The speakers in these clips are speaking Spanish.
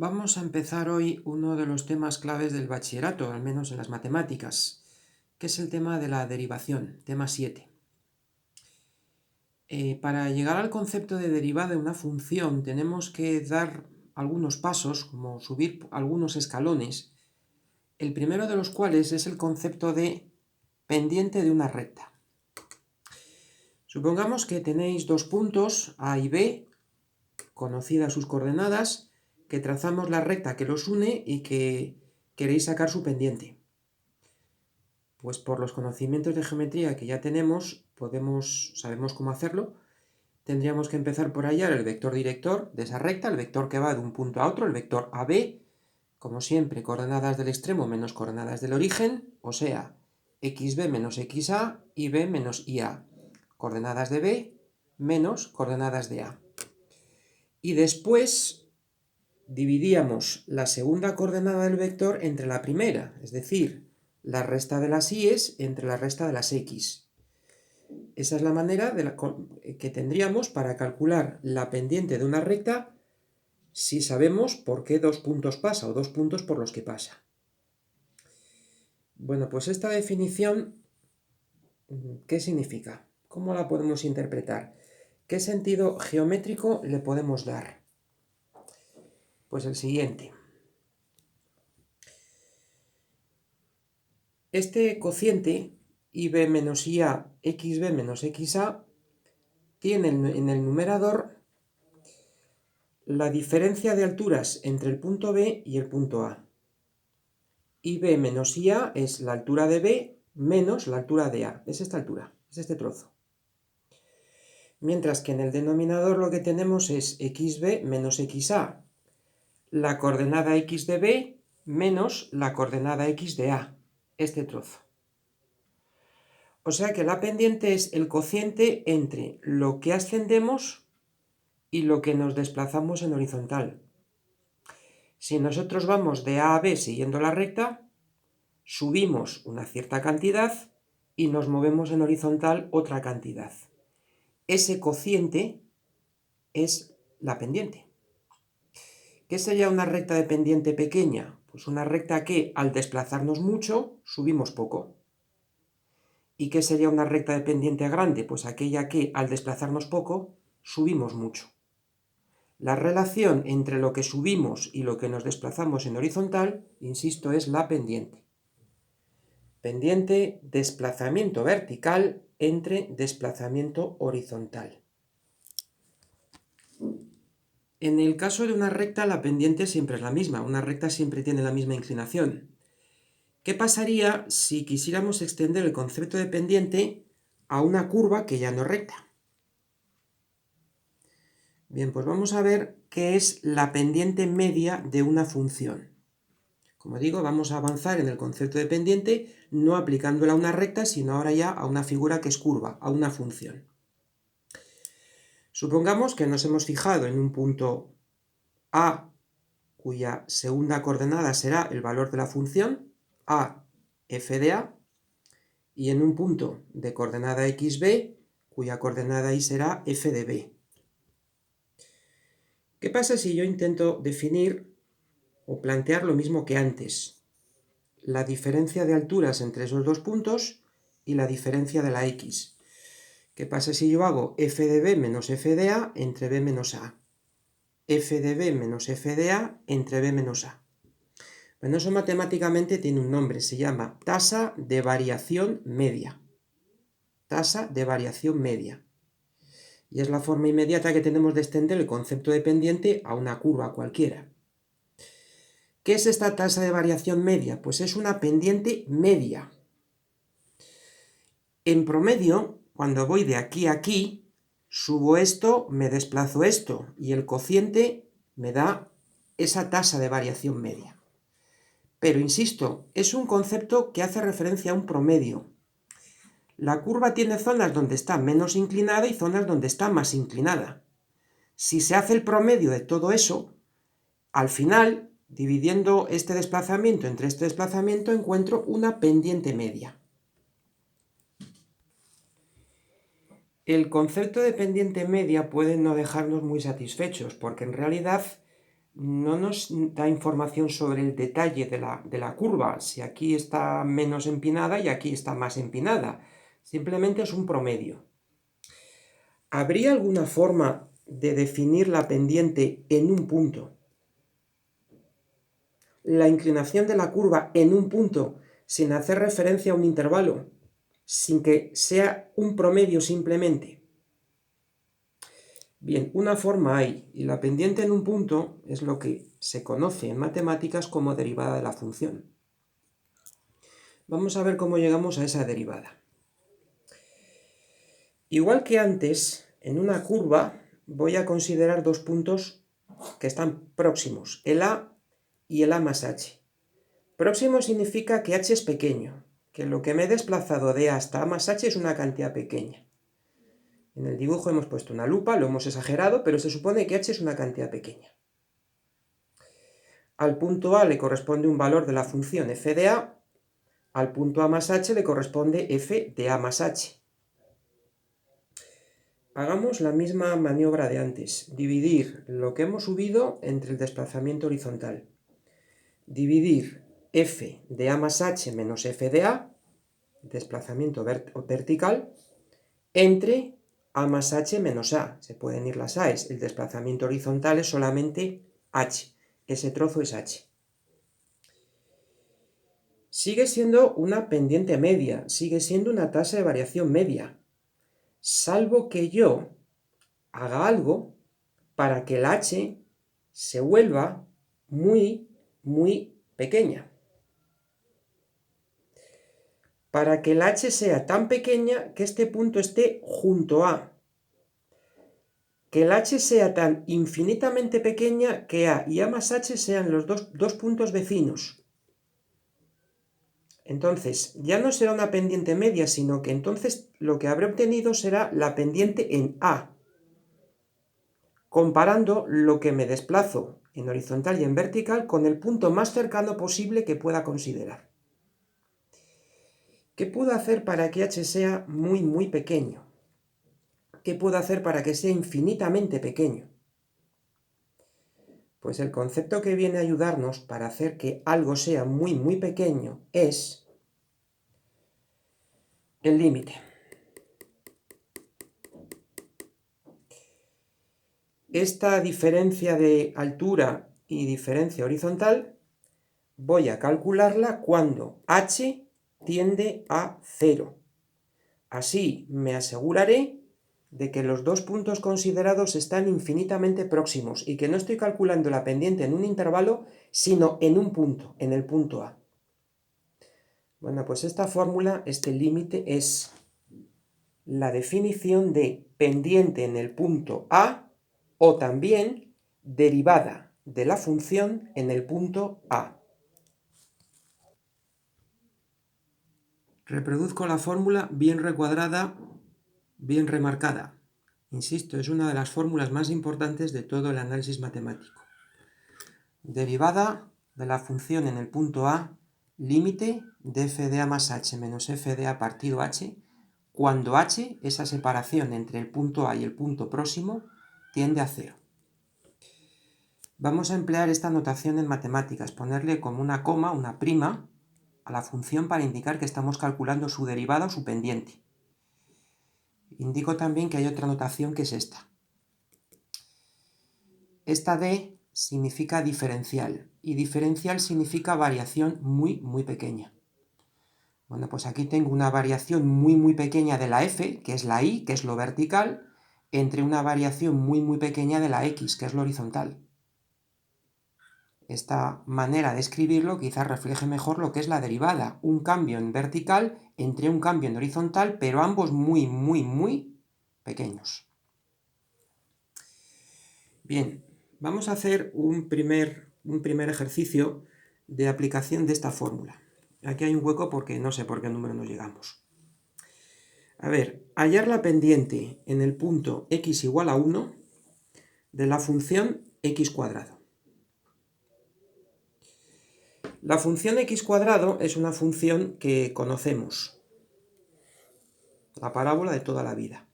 Vamos a empezar hoy uno de los temas claves del bachillerato, al menos en las matemáticas, que es el tema de la derivación, tema 7. Para llegar al concepto de derivada de una función tenemos que dar algunos pasos, como subir algunos escalones, el primero de los cuales es el concepto de pendiente de una recta. Supongamos que tenéis dos puntos, A y B, conocidas sus coordenadas, que trazamos la recta que los une y que queréis sacar su pendiente. Pues por los conocimientos de geometría que ya tenemos, sabemos cómo hacerlo. Tendríamos que empezar por hallar el vector director de esa recta, el vector que va de un punto a otro, el vector AB, como siempre, coordenadas del extremo menos coordenadas del origen, o sea, xb menos xa y b menos ia, coordenadas de b menos coordenadas de a. Y después dividíamos la segunda coordenada del vector entre la primera, es decir, la resta de las i's entre la resta de las x. Esa es la manera que tendríamos para calcular la pendiente de una recta si sabemos por qué dos puntos pasa o dos puntos por los que pasa. Bueno, pues esta definición, ¿qué significa? ¿Cómo la podemos interpretar? ¿Qué sentido geométrico le podemos dar? Pues el siguiente. Este cociente IB menos IA, XB menos XA, tiene en el numerador la diferencia de alturas entre el punto B y el punto A. IB menos IA es la altura de B menos la altura de A. Es esta altura, es este trozo. Mientras que en el denominador lo que tenemos es XB menos XA, la coordenada X de B menos la coordenada X de A, este trozo. O sea que la pendiente es el cociente entre lo que ascendemos y lo que nos desplazamos en horizontal. Si nosotros vamos de A a B siguiendo la recta, subimos una cierta cantidad y nos movemos en horizontal otra cantidad. Ese cociente es la pendiente. ¿Qué sería una recta de pendiente pequeña? Pues una recta que al desplazarnos mucho subimos poco. ¿Y qué sería una recta de pendiente grande? Pues aquella que al desplazarnos poco subimos mucho. La relación entre lo que subimos y lo que nos desplazamos en horizontal, insisto, es la pendiente. Pendiente, desplazamiento vertical entre desplazamiento horizontal. En el caso de una recta, la pendiente siempre es la misma. Una recta siempre tiene la misma inclinación. ¿Qué pasaría si quisiéramos extender el concepto de pendiente a una curva que ya no es recta? Bien, pues vamos a ver qué es la pendiente media de una función. Como digo, vamos a avanzar en el concepto de pendiente, no aplicándola a una recta, sino ahora ya a una figura que es curva, a una función. Supongamos que nos hemos fijado en un punto A, cuya segunda coordenada será el valor de la función, A, f de A, y en un punto de coordenada xb, cuya coordenada y será f de b. ¿Qué pasa si yo intento definir o plantear lo mismo que antes? La diferencia de alturas entre esos dos puntos y la diferencia de la x. ¿Qué pasa si yo hago f de b menos f de a entre b menos a? F de b menos f de a entre b menos a. Bueno, eso matemáticamente tiene un nombre, se llama tasa de variación media. Tasa de variación media. Y es la forma inmediata que tenemos de extender el concepto de pendiente a una curva cualquiera. ¿Qué es esta tasa de variación media? Pues es una pendiente media. En promedio, cuando voy de aquí a aquí, subo esto, me desplazo esto, y el cociente me da esa tasa de variación media. Pero insisto, es un concepto que hace referencia a un promedio. La curva tiene zonas donde está menos inclinada y zonas donde está más inclinada. Si se hace el promedio de todo eso, al final, dividiendo este desplazamiento entre este desplazamiento, encuentro una pendiente media. El concepto de pendiente media puede no dejarnos muy satisfechos, porque en realidad no nos da información sobre el detalle de la curva, si aquí está menos empinada y aquí está más empinada. Simplemente es un promedio. ¿Habría alguna forma de definir la pendiente en un punto? La inclinación de la curva en un punto, sin hacer referencia a un intervalo, sin que sea un promedio simplemente. Bien, una forma hay, y la pendiente en un punto es lo que se conoce en matemáticas como derivada de la función. Vamos a ver cómo llegamos a esa derivada. Igual que antes, en una curva voy a considerar dos puntos que están próximos, el A y el A más H. Próximo significa que H es pequeño, que lo que me he desplazado de A hasta A más H es una cantidad pequeña. En el dibujo hemos puesto una lupa, lo hemos exagerado, pero se supone que H es una cantidad pequeña. Al punto A le corresponde un valor de la función f de A, al punto A más H le corresponde f de A más H. Hagamos la misma maniobra de antes, dividir lo que hemos subido entre el desplazamiento horizontal. Dividir f de A más H menos f de A, desplazamiento vertical, entre A más H menos A. Se pueden ir las A's, el desplazamiento horizontal es solamente H, ese trozo es H. Sigue siendo una pendiente media, sigue siendo una tasa de variación media, salvo que yo haga algo para que la H se vuelva muy, muy pequeña. Para que la H sea tan pequeña que este punto esté junto a. Que la H sea tan infinitamente pequeña que A y A más H sean los dos puntos vecinos. Entonces, ya no será una pendiente media, sino que entonces lo que habré obtenido será la pendiente en A, comparando lo que me desplazo en horizontal y en vertical con el punto más cercano posible que pueda considerar. ¿Qué puedo hacer para que H sea muy, muy pequeño? ¿Qué puedo hacer para que sea infinitamente pequeño? Pues el concepto que viene a ayudarnos para hacer que algo sea muy, muy pequeño es el límite. Esta diferencia de altura y diferencia horizontal voy a calcularla cuando h tiende a 0. Así me aseguraré de que los dos puntos considerados están infinitamente próximos y que no estoy calculando la pendiente en un intervalo, sino en un punto, en el punto A. Bueno, pues esta fórmula, este límite es la definición de pendiente en el punto A o también derivada de la función en el punto A. Reproduzco la fórmula bien recuadrada, bien remarcada. Insisto, es una de las fórmulas más importantes de todo el análisis matemático. Derivada de la función en el punto A, límite de f de A más h menos f de A partido h, cuando h, esa separación entre el punto A y el punto próximo, tiende a 0. Vamos a emplear esta notación en matemáticas, ponerle como una coma, una prima, a la función para indicar que estamos calculando su derivada o su pendiente. Indico también que hay otra notación que es esta. Esta D significa diferencial, y diferencial significa variación muy, muy pequeña. Bueno, pues aquí tengo una variación muy, muy pequeña de la F, que es la Y, que es lo vertical, entre una variación muy, muy pequeña de la X, que es lo horizontal. Esta manera de escribirlo quizás refleje mejor lo que es la derivada, un cambio en vertical entre un cambio en horizontal, pero ambos muy, muy, muy pequeños. Bien, vamos a hacer un primer ejercicio de aplicación de esta fórmula. Aquí hay un hueco porque no sé por qué número no llegamos. A ver, hallar la pendiente en el punto x igual a 1 de la función x cuadrado. La función x cuadrado es una función que conocemos, la parábola de toda la vida.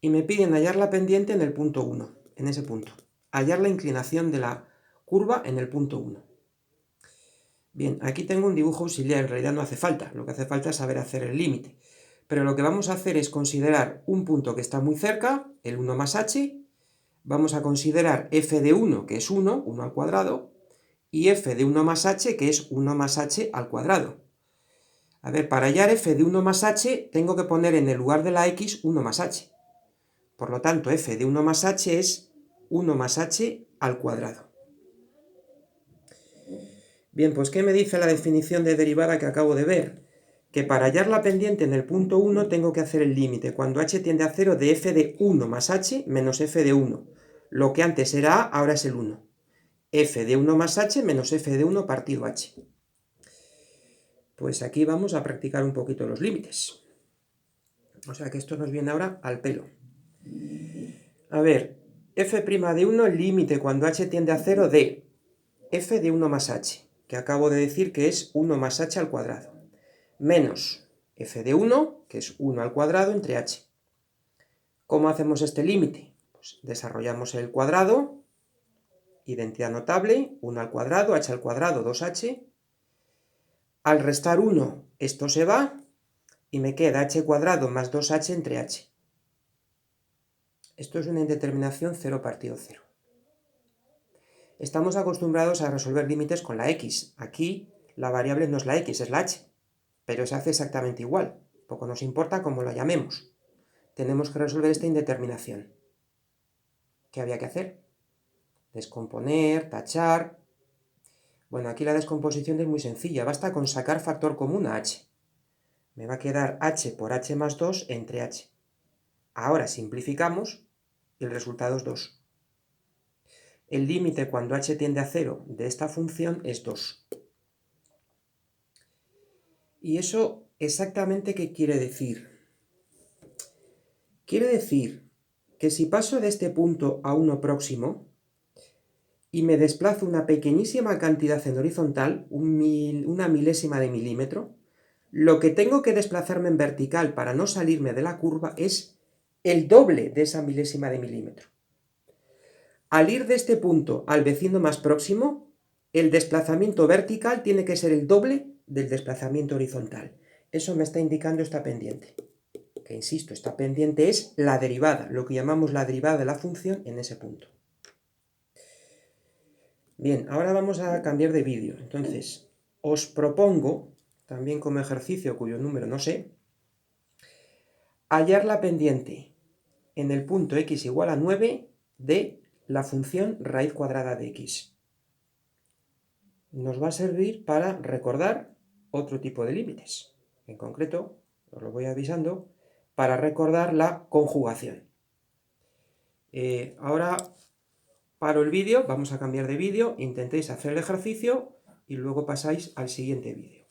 Y me piden hallar la pendiente en el punto 1, en ese punto. Hallar la inclinación de la curva en el punto 1. Bien, aquí tengo un dibujo auxiliar, en realidad no hace falta, lo que hace falta es saber hacer el límite. Pero lo que vamos a hacer es considerar un punto que está muy cerca, el 1 más h, vamos a considerar f de 1, que es 1, 1 al cuadrado, y f de 1 más h, que es 1 más h al cuadrado. A ver, para hallar f de 1 más h, tengo que poner en el lugar de la x 1 más h. Por lo tanto, f de 1 más h es 1 más h al cuadrado. Bien, pues ¿qué me dice la definición de derivada que acabo de ver? Que para hallar la pendiente en el punto 1 tengo que hacer el límite, cuando h tiende a 0, de f de 1 más h menos f de 1. Lo que antes era a, ahora es el 1. F de 1 más h menos f de 1 partido h. Pues aquí vamos a practicar un poquito los límites. O sea que esto nos viene ahora al pelo. A ver, f' de 1, límite cuando h tiende a 0 de f de 1 más h, que acabo de decir que es 1 más h al cuadrado, menos f de 1, que es 1 al cuadrado entre h. ¿Cómo hacemos este límite? Pues desarrollamos el cuadrado, identidad notable, 1 al cuadrado, h al cuadrado, 2h. Al restar 1, esto se va, y me queda h cuadrado más 2h entre h. Esto es una indeterminación 0 partido 0. Estamos acostumbrados a resolver límites con la x. Aquí la variable no es la x, es la h, pero se hace exactamente igual. Poco nos importa cómo la llamemos. Tenemos que resolver esta indeterminación. ¿Qué había que hacer? Descomponer, tachar. Bueno, aquí la descomposición es muy sencilla, basta con sacar factor común a h. Me va a quedar h por h más 2 entre h. Ahora simplificamos y el resultado es 2. El límite cuando h tiende a 0 de esta función es 2. ¿Y eso exactamente qué quiere decir? Quiere decir que si paso de este punto a uno próximo y me desplazo una pequeñísima cantidad en horizontal, una milésima de milímetro, lo que tengo que desplazarme en vertical para no salirme de la curva es el doble de esa milésima de milímetro. Al ir de este punto al vecino más próximo, el desplazamiento vertical tiene que ser el doble del desplazamiento horizontal. Eso me está indicando esta pendiente. Que insisto, esta pendiente es la derivada, lo que llamamos la derivada de la función en ese punto. Bien, ahora vamos a cambiar de vídeo. Entonces, os propongo, también como ejercicio cuyo número no sé, hallar la pendiente en el punto x igual a 9 de la función raíz cuadrada de x. Nos va a servir para recordar otro tipo de límites. En concreto, os lo voy avisando, para recordar la conjugación. Ahora paro el vídeo, vamos a cambiar de vídeo, intentéis hacer el ejercicio y luego pasáis al siguiente vídeo.